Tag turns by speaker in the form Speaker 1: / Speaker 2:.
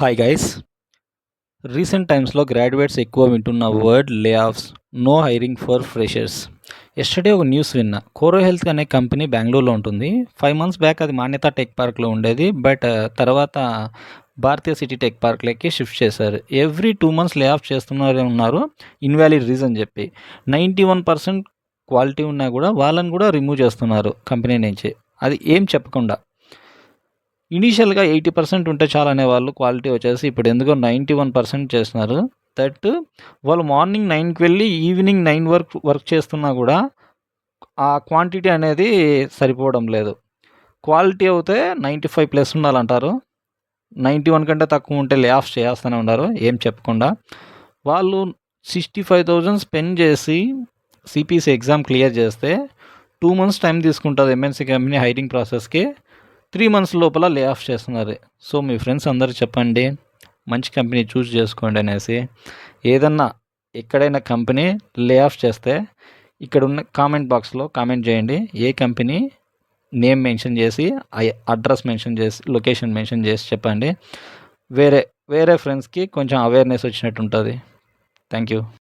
Speaker 1: Hi guys. Recent టైమ్స్లో graduates ఎక్కువ వింటున్న word layoffs, no hiring for freshers. Yesterday ఒక న్యూస్ విన్నా. కోరో హెల్త్ అనే కంపెనీ బెంగళూరులో ఉంటుంది. 5 months బ్యాక్ అది మాన్యత టెక్ పార్క్లో ఉండేది. బట్ తర్వాత భారతీయ సిటీ టెక్ పార్క్లోకి షిఫ్ట్ చేశారు. ఎవ్రీ 2 months లే ఆఫ్ చేస్తున్నారే ఉన్నారు, ఇన్వాలిడ్ రీజన్ చెప్పి. 91% క్వాలిటీ ఉన్నా కూడా వాళ్ళని కూడా రిమూవ్ చేస్తున్నారు కంపెనీ నుంచి, అది ఏం చెప్పకుండా. ఇనీషియల్గా 80% ఉంటే చాలనే వాళ్ళు క్వాలిటీ వచ్చేసి ఇప్పుడు ఎందుకో 91% చేస్తున్నారు. దట్ వాళ్ళు మార్నింగ్ 9కి వెళ్ళి ఈవినింగ్ 9 వరకు వర్క్ చేస్తున్నా కూడా ఆ క్వాంటిటీ అనేది సరిపోవడం లేదు. క్వాలిటీ అయితే 95+ ఉండాలంటారు. 91 కంటే తక్కువ ఉంటే లే ఆఫ్ చేస్తూనే ఉన్నారు, ఏం చెప్పకుండా. వాళ్ళు 65,000 స్పెండ్ చేసి సిపిసి ఎగ్జామ్ క్లియర్ చేస్తే 2 months టైం తీసుకుంటుంది ఎంఎన్సీ కంపెనీ హైరింగ్ ప్రాసెస్కి. 3 months లోపల లే ఆఫ్ చేస్తున్నారు. సో మీ ఫ్రెండ్స్ అందరూ చెప్పండి, మంచి కంపెనీ చూస్ చేసుకోండి అనేసి. ఏదన్నా ఎక్కడైనా కంపెనీ లే ఆఫ్ చేస్తే ఇక్కడ ఉన్న కామెంట్ బాక్స్లో కామెంట్ చేయండి. ఏ కంపెనీ నేమ్ మెన్షన్ చేసి, అడ్రస్ మెన్షన్ చేసి, లొకేషన్ మెన్షన్ చేసి చెప్పండి. వేరే ఫ్రెండ్స్కి కొంచెం అవేర్నెస్ వచ్చినట్టు ఉంటుంది. Thank you.